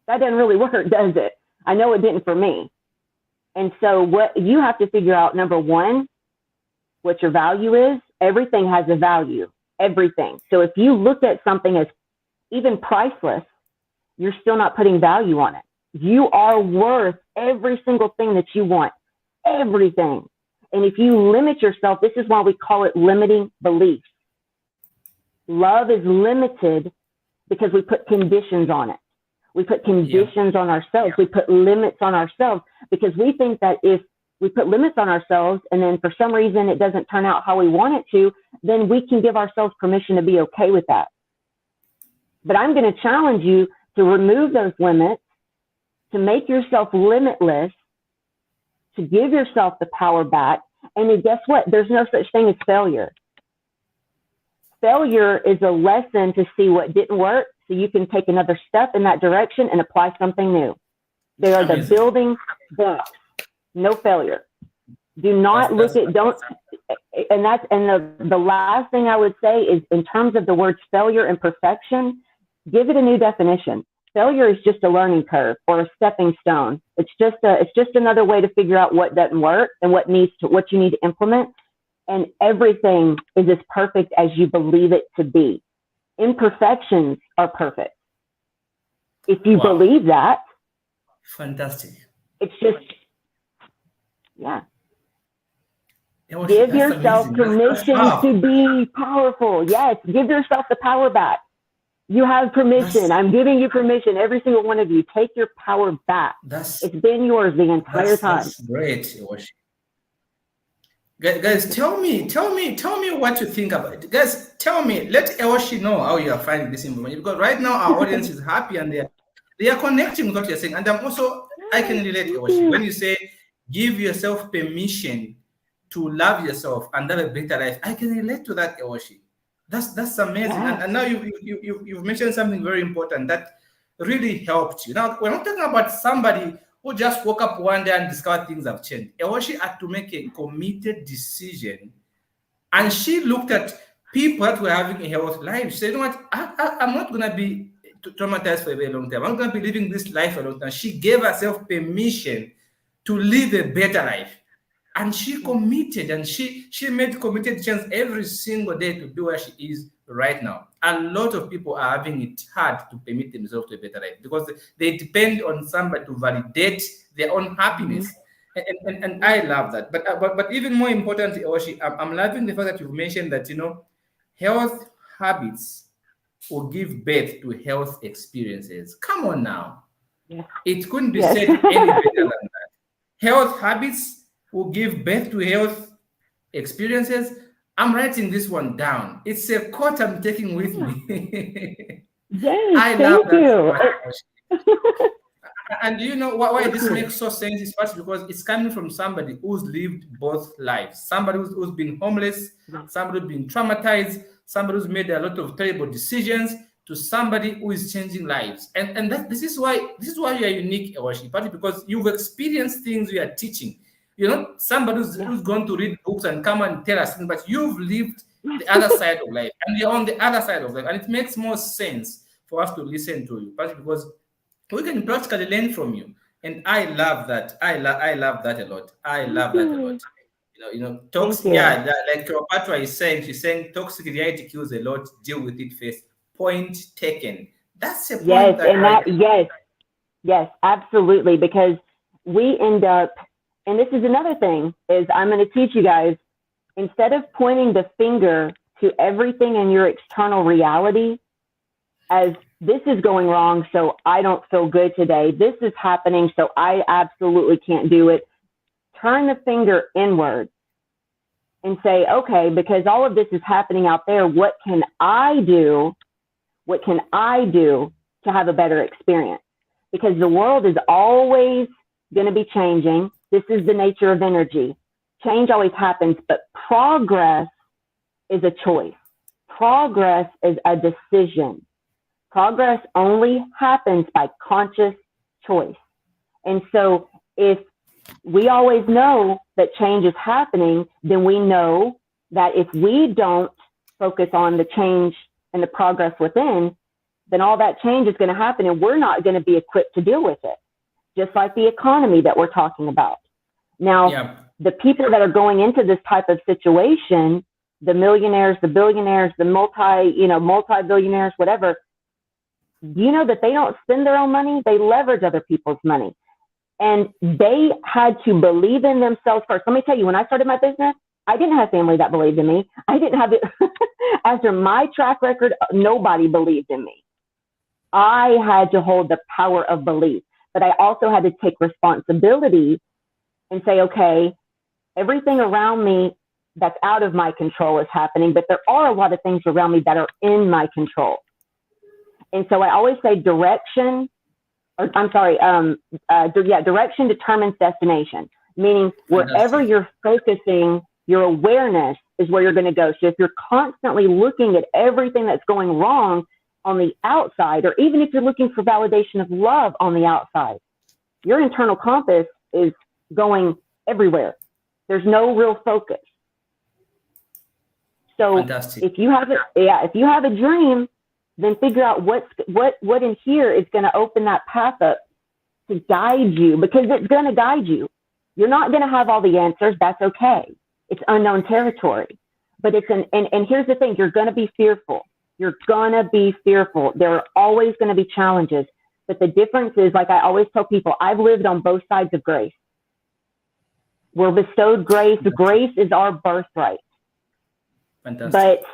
doesn't really work, does it? I know it didn't for me. And so what you have to figure out, number one, what your value is. Everything has a value, everything. So if you look at something as even priceless, you're still not putting value on it. You are worth every single thing that you want, everything. And if you limit yourself, this is why we call it limiting beliefs. Love is limited because we put conditions on it. We put conditions on ourselves. We put limits on ourselves because we think that if we put limits on ourselves and then for some reason it doesn't turn out how we want it to, then we can give ourselves permission to be okay with that. But I'm going to challenge you to remove those limits, to make yourself limitless, to give yourself the power back. And then guess what? There's no such thing as failure. Failure is a lesson to see what didn't work so you can take another step in that direction and apply something new. They are the building blocks. No failure. Do not look at, don't, and the last thing I would say is in terms of the words failure and perfection, give it a new definition. Failure is just a learning curve or a stepping stone. It's just another way to figure out what doesn't work and what you need to implement. And everything is as perfect as you believe it to be. Imperfections are perfect. If you believe that, fantastic. It's just, give yourself permission to be powerful. Yes, give yourself the power back. You have permission. I'm giving you permission. Every single one of you, take your power back. It's been yours the entire time. That's great, EOACCI. Guys, tell me what you think about it. Guys, tell me, let EOACCI know how you are finding this information, because right now our audience is happy and they are connecting with what you're saying. And I can relate, EOACCI, when you say give yourself permission to love yourself and have a better life. I can relate to that, EOACCI. That's amazing. Yeah. And now you've mentioned something very important that really helped you. Now, we're not talking about somebody who just woke up one day and discovered things have changed. EOACCI had to make a committed decision, and she looked at people that were having a healthy life. She said, you know what, I'm not going to be traumatized for a very long time. I'm going to be living this life for a long time. She gave herself permission to live a better life. And she committed, and she made committed change every single day to be where she is right now. A lot of people are having it hard to permit themselves to a better life because they depend on somebody to validate their own happiness. And I love that. But even more importantly, EOACCI, I'm loving the fact that you've mentioned that, health habits will give birth to health experiences. Come on now. Yeah. It couldn't be said any better than that. Health habits will give birth to health experiences. I'm writing this one down. It's a quote I'm taking with me. Yes, I love that. And do you know why this makes so sense? It's first because it's coming from somebody who's lived both lives. Somebody who's been homeless, somebody who's been traumatized, somebody who's made a lot of terrible decisions, to somebody who is changing lives. And this is why you are unique, EOACCI, partly because you've experienced things we are teaching. Somebody who's going to read books and come and tell us, but you've lived the other side of life, and you're on the other side of life, and it makes more sense for us to listen to you, because we can practically learn from you. And I love that. I love that a lot. I love that a lot. Toxic. Yeah, like Cleopatra is saying, she's saying toxic reality kills a lot. Deal with it first. Point taken. That's a point yes, absolutely. Because we end up, and this is another thing, is I'm going to teach you guys, instead of pointing the finger to everything in your external reality as this is going wrong, so I don't feel good today. This is happening, so I absolutely can't do it. Turn the finger inward and say, okay, because all of this is happening out there, what can I do? What can I do to have a better experience? Because the world is always going to be changing. This is the nature of energy. Change always happens, but progress is a choice. Progress is a decision. Progress only happens by conscious choice. And so if we always know that change is happening, then we know that if we don't focus on the change and the progress within, then all that change is going to happen and we're not going to be equipped to deal with it. Just like the economy that we're talking about. Now, the people that are going into this type of situation, the millionaires, the billionaires, the multi-billionaires, whatever, you know that they don't spend their own money, they leverage other people's money. And they had to believe in themselves first. Let me tell you, when I started my business, I didn't have family that believed in me. I didn't have it. After my track record, nobody believed in me. I had to hold the power of belief, but I also had to take responsibility and say, okay, everything around me that's out of my control is happening, but there are a lot of things around me that are in my control. And so I always say direction determines destination, meaning wherever you're focusing your awareness is where you're going to go. So if you're constantly looking at everything that's going wrong on the outside, or even if you're looking for validation of love on the outside, your internal compass is going everywhere. There's no real focus. So if you have a dream, then figure out what in here is going to open that path up to guide you, because it's going to guide you. You're not going to have all the answers. That's okay. It's unknown territory. But and here's the thing, you're going to be fearful. You're going to be fearful. There are always going to be challenges. But the difference is, like I always tell people, I've lived on both sides of grace. We're bestowed grace. Grace is our birthright. Fantastic. But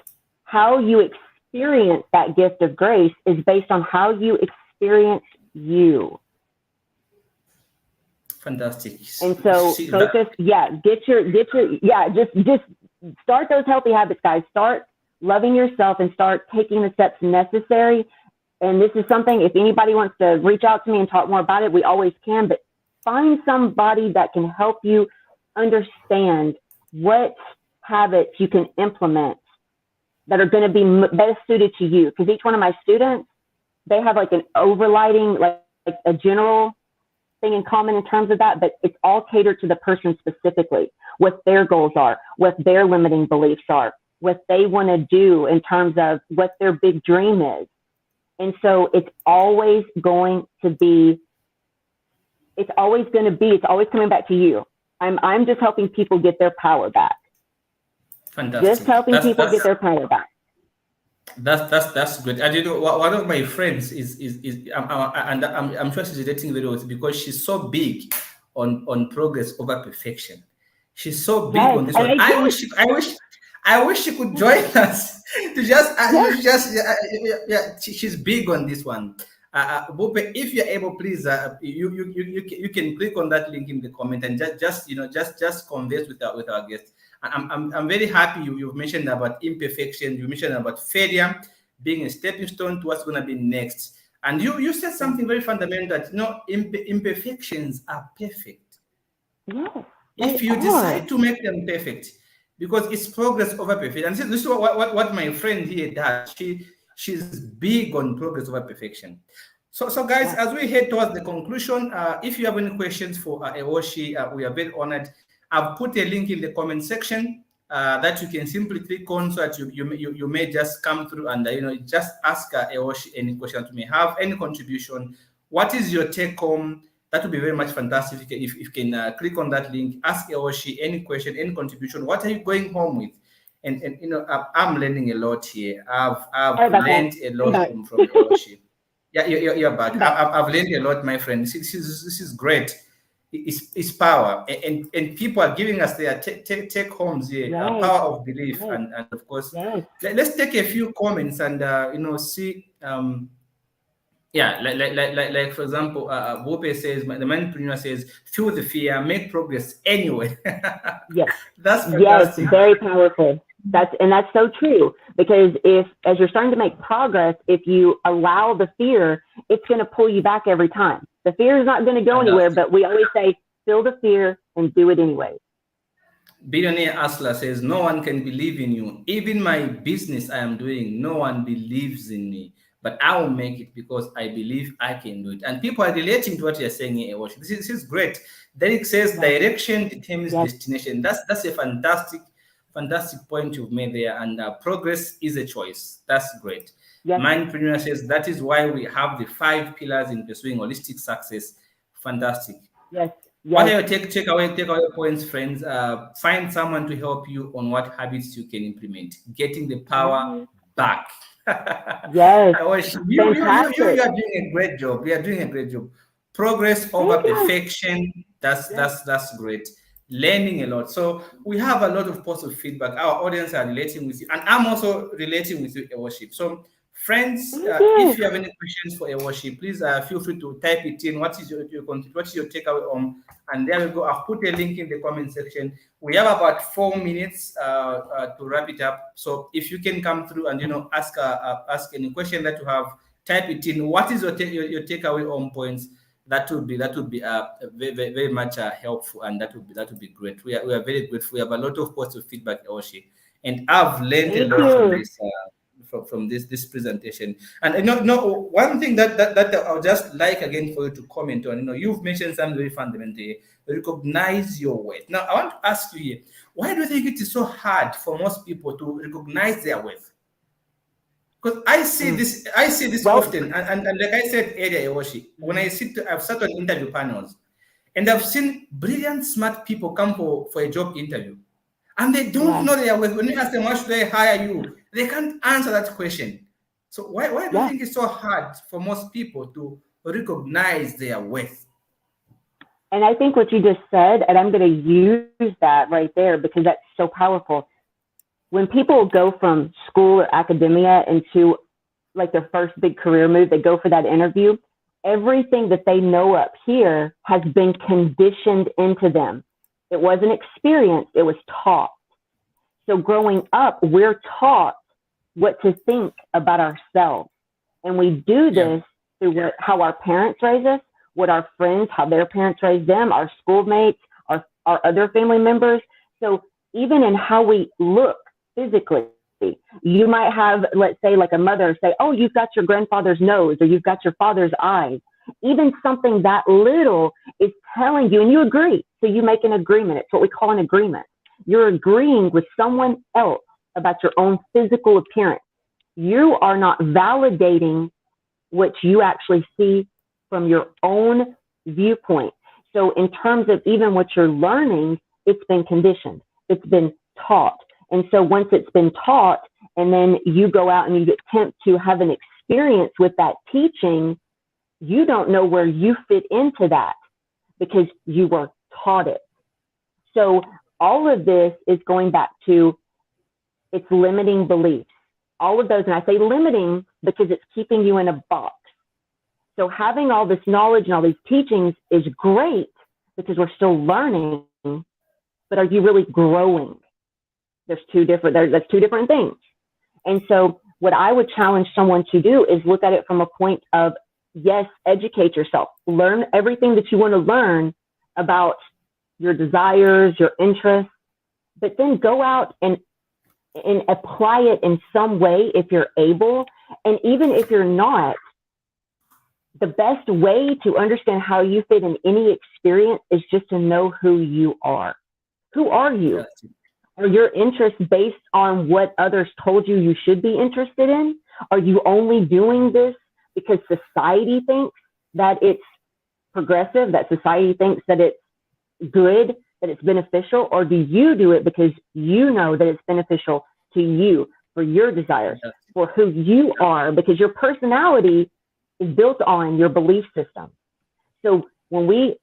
how you experience that gift of grace is based on how you experience you. Fantastic. And so focus, just start those healthy habits, guys. Start loving yourself and start taking the steps necessary. And this is something, if anybody wants to reach out to me and talk more about it, we always can, but find somebody that can help you understand what habits you can implement that are going to be best suited to you. Because each one of my students, they have like an overlighting, like a general thing in common in terms of that, but it's all catered to the person specifically, what their goals are, what their limiting beliefs are, what they want to do in terms of what their big dream is. And so it's always coming back to you. I'm just helping people get their power back. Fantastic. Just helping people get their power back. That's good. And you know, one of my friends I'm sure she's relating very well, because she's so big on progress over perfection. She's so big on this one. I wish she could join us she's big on this one. Bupe, if you're able, please, you can click on that link in the comment and just converse with our guests. I'm very happy you've mentioned about imperfection. You mentioned about failure being a stepping stone to what's going to be next. And you said something very fundamental, that imperfections are perfect. Yes, if you decide to make them perfect, because it's progress over perfection. And this is what my friend here does. She's big on progress over perfection. So guys, as we head towards the conclusion, if you have any questions for EOACCI, we are very honored. I've put a link in the comment section. that you can simply click on, so that you may just come through and just ask EOACCI any question you may have, any contribution. What is your take home? That would be very much fantastic if you can click on that link, ask EOACCI any question, any contribution. What are you going home with? And I'm learning a lot here. I've learned a lot from EOACCI. Yeah, you're back. I've learned a lot, my friend. This is great. It's power, and people are giving us their take homes here. Power of belief, and of course, let's take a few comments and see. Yeah, like for example, Bope says, the manpreneur says, feel the fear, make progress anyway. Yes, that's fantastic. Yes, very powerful. That's so true, because as you're starting to make progress, if you allow the fear, it's going to pull you back every time. The fear is not going to go anywhere, but we always say, feel the fear and do it anyway. Billionaire Asla says, no one can believe in you. Even my business I am doing, no one believes in me. But I will make it because I believe I can do it. And people are relating to what you're saying here, EOACCI. This is great. Derek says, direction determines destination. That's a fantastic point you've made there. And progress is a choice. That's great. Mindpreneur says, that is why we have the 5 pillars in pursuing holistic success. Fantastic. What are your takeaway points, friends? Find someone to help you on what habits you can implement. Getting the power back. Yes. You are doing a great job. We are doing a great job. Progress over perfection. That's great. Learning a lot. So we have a lot of positive feedback. Our audience are relating with you, and I'm also relating with you, EOACCI. So friends, if you have any questions for EOACCI, please feel free to type it in. What is your takeaway on? And there we go. I've put a link in the comment section. We have about 4 minutes to wrap it up. So if you can come through and ask any question that you have, type it in. What is your takeaway on points? That would be very, very much helpful, and that would be great. We are very grateful. We have a lot of positive feedback, EOACCI, and I've learned a lot from this. From this presentation. And one thing that I would just like again for you to comment on, you've mentioned something very fundamental. Recognize your worth. Now I want to ask you here, why do you think it is so hard for most people to recognize their worth? Because I see this often, and like I said earlier, EOACCI, when I've sat on interview panels, and I've seen brilliant, smart people come for a job interview, and they don't know their worth. When you ask them, why should they hire you? They can't answer that question. So why do you think it's so hard for most people to recognize their worth? And I think what you just said, and I'm going to use that right there because that's so powerful. When people go from school or academia into like their first big career move, they go for that interview, everything that they know up here has been conditioned into them. It wasn't experienced, it was taught. So growing up, we're taught what to think about ourselves. And we do this through how our parents raise us, what our friends, how their parents raise them, our schoolmates, our other family members. So even in how we look physically, you might have, let's say, like a mother say, oh, you've got your grandfather's nose, or you've got your father's eyes. Even something that little is telling you, and you agree. So you make an agreement. It's what we call an agreement. You're agreeing with someone else about your own physical appearance. You are not validating what you actually see from your own viewpoint. So in terms of even what you're learning, it's been conditioned. It's been taught. And so once it's been taught, and then you go out and you attempt to have an experience with that teaching, you don't know where you fit into that because you were taught it. So all of this is going back to it's limiting beliefs. All of those, and I say limiting because it's keeping you in a box. So having all this knowledge and all these teachings is great because we're still learning, but are you really growing? That's two different things. And so what I would challenge someone to do is look at it from a point of, yes, educate yourself, learn everything that you want to learn about your desires, your interests, but then go out and apply it in some way if you're able. And even if you're not, the best way to understand how you fit in any experience is just to know who you are. Who are you? Are your interests based on what others told you you should be interested in? Are you only doing this because society thinks that it's progressive, that society thinks that it's good, that it's beneficial? Or do you do it because you know that it's beneficial to you, for your desires, for who you are? Because your personality is built on your belief system. So when we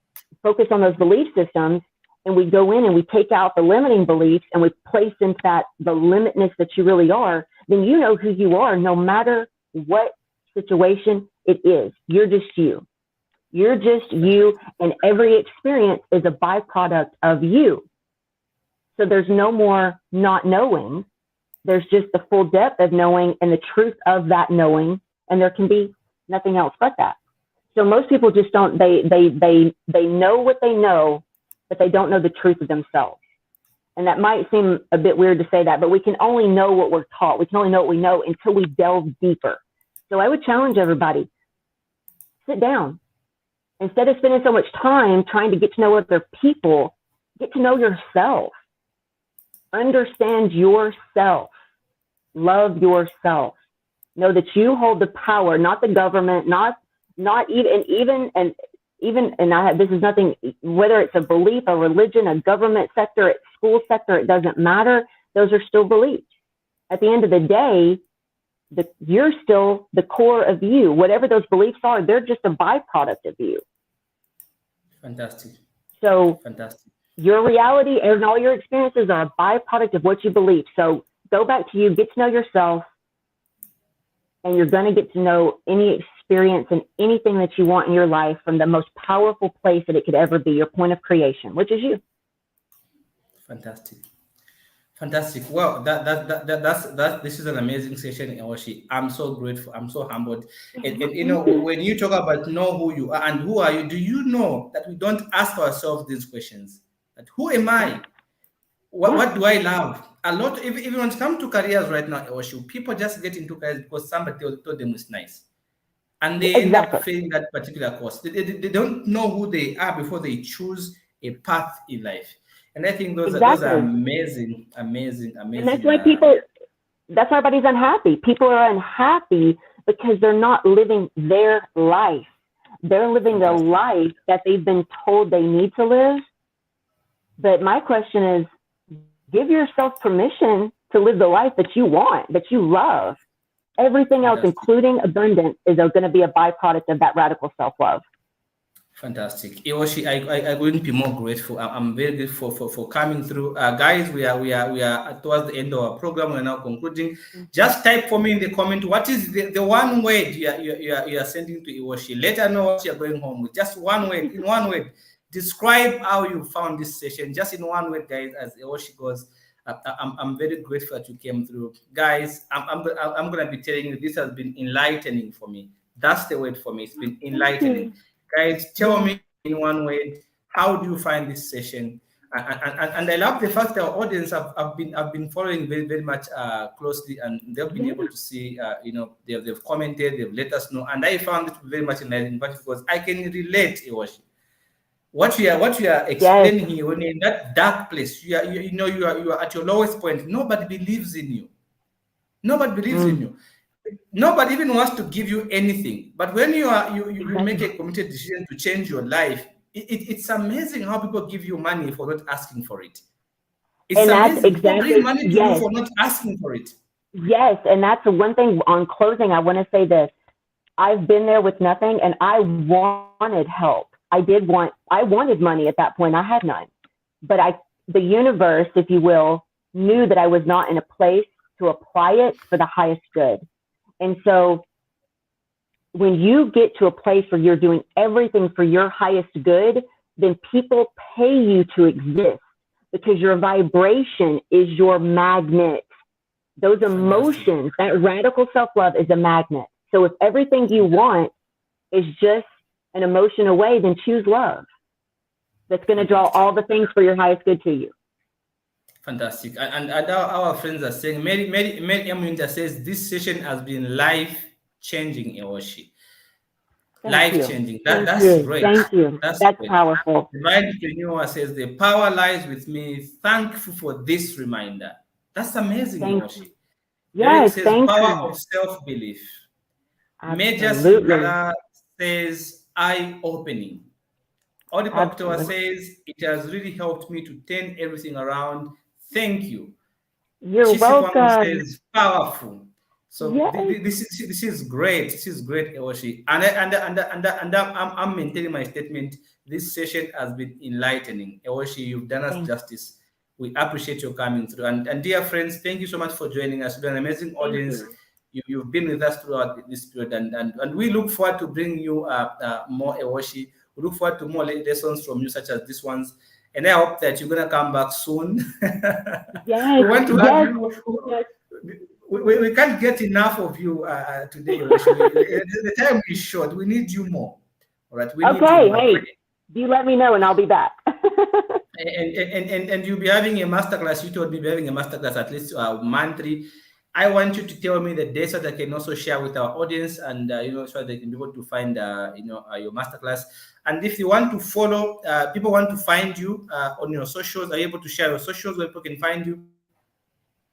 focus on those belief systems and we go in and we take out the limiting beliefs and we place into that the limitness that you really are, then you know who you are no matter what situation it is. You're just you. You're just you, and every experience is a byproduct of you. So there's no more not knowing. There's just the full depth of knowing and the truth of that knowing, and there can be nothing else but that. So most people just don't, they know what they know, but they don't know the truth of themselves. And that might seem a bit weird to say that, but we can only know what we're taught. We can only know what we know until we delve deeper. So I would challenge everybody, sit down. Instead of spending so much time trying to get to know other people, get to know yourself. Understand yourself. Love yourself. Know that you hold the power, not the government, not even, this is nothing, whether it's a belief, a religion, a government sector, a school sector, it doesn't matter. Those are still beliefs. At the end of the day, you're still the core of you. Whatever those beliefs are, they're just a byproduct of you. Fantastic. So fantastic. Your reality and all your experiences are a byproduct of what you believe. So go back to you, get to know yourself, and you're going to get to know any experience and anything that you want in your life from the most powerful place that it could ever be, your point of creation, which is you. Fantastic. Fantastic. Well, this is an amazing session, EOACCI. I'm so grateful. I'm so humbled. And you know, when you talk about know who you are and who are you, do you know that we don't ask ourselves these questions? That who am I? What do I love? A lot, even when it comes to careers right now, EOACCI, people just get into careers because somebody told them it's nice. And they end up failing that particular course. They don't know who they are before they choose a path in life. And I think those are amazing. And that's why that's why everybody's unhappy. People are unhappy because they're not living their life. They're living the life that they've been told they need to live. But my question is, give yourself permission to live the life that you want, that you love. Everything else, including abundance, is going to be a byproduct of that radical self-love. Fantastic. EOACCI, I couldn't be more grateful. I'm very grateful for coming through. Guys, we are towards the end of our program. We're now concluding. Just type for me in the comment, what is the one word you are sending to EOACCI? Let her know what you're going home with. Just one word, in one word. Describe how you found this session. Just in one word, guys, as EOACCI goes. I'm very grateful that you came through. Guys, I'm going to be telling you, this has been enlightening for me. That's the word for me. It's been enlightening. Guys, tell me in one word, how do you find this session? And I love the fact that our audience have been following very, very much closely, and they've been able to see, they've commented, they've let us know, and I found it very much enlightening, because I can relate, EOACCI. What you are explaining here, when you're in that dark place, you are at your lowest point. Nobody believes in you. Nobody believes in you. Nobody even wants to give you anything. But when you make a committed decision to change your life, it's amazing how people give you money for not asking for it. It's amazing. People bring money to you for not asking for it. Yes, and that's the one thing on closing. I want to say this. I've been there with nothing, and I wanted help. I wanted money at that point. I had none. But the universe, if you will, knew that I was not in a place to apply it for the highest good. And so when you get to a place where you're doing everything for your highest good, then people pay you to exist, because your vibration is your magnet. Those emotions, that radical self-love is a magnet. So if everything you want is just an emotion away, then choose love. That's going to draw all the things for your highest good to you. Fantastic. And our friends are saying, Mary Eminta says, this session has been life-changing, EOACCI. Life-changing. That's great. Thank you. That's great. powerful. The Mindpreneur says the power lies with me. Thankful for this reminder. That's amazing, Yoshi. Yes, says thank power you. of self-belief. Major Absolutely. Sikala says eye-opening. Odipaktoa says it has really helped me to turn everything around. Thank you. You're Chisikwang welcome. says powerful. So Yes. this is great. This is great, Eoshi. And I'm maintaining my statement. This session has been enlightening. Eoshi, you've done us justice. We appreciate your coming through. And dear friends, thank you so much for joining us. You're an amazing audience. You've been with us throughout this period, and we look forward to bringing you more Eoshi. We look forward to more lessons from you, such as these ones. And I hope that you're gonna come back soon. Yes. We want to have you. We can't get enough of you today. The time is short. We need you more. All right. We need you more. Hey, you let me know and I'll be back. and you'll be having a masterclass. You told me you're having a masterclass at least monthly. I want you to tell me the dates that I can also share with our audience, and so they can be able to find your masterclass. And if you want to follow, people want to find you on your socials. Are you able to share your socials where people can find you?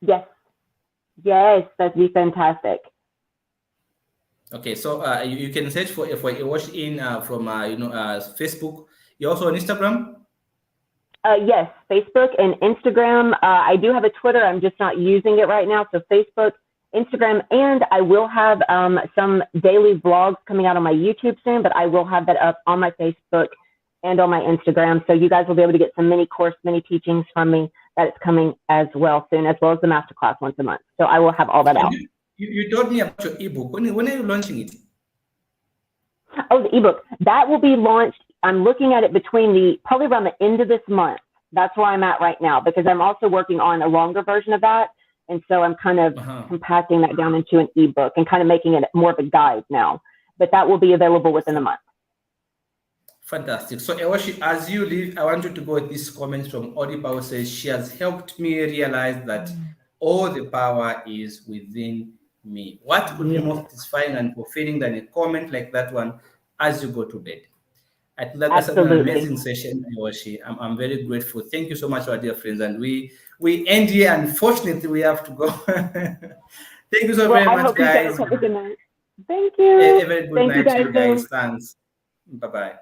Yes, that'd be fantastic. Okay, so you can search for Ewosh in from Facebook. You're also on Instagram. Yes, Facebook and Instagram. I do have a Twitter. I'm just not using it right now. So Facebook, Instagram, and I will have some daily vlogs coming out on my YouTube soon. But I will have that up on my Facebook and on my Instagram. So you guys will be able to get some mini teachings from me that is coming as well soon, as well as the masterclass once a month. So I will have all that out. You told me about your ebook. When are you launching it? Oh, the ebook. That will be launched. I'm looking at it probably around the end of this month. That's where I'm at right now, because I'm also working on a longer version of that. And so I'm kind of compacting that down into an ebook and kind of making it more of a guide now. But that will be available within the month. Fantastic. So Ewoshi, as you leave, I want you to go with this comment from Odipa, says she has helped me realize that all the power is within me. What could be more satisfying and fulfilling than a comment like that one as you go to bed? I think that's an amazing session, Ewoshi. I'm very grateful. Thank you so much, our dear friends. And we end here. Unfortunately, we have to go. Thank you so very much, guys. Have a good night. Thank you. A very good night to you guys. Thanks. Bye-bye.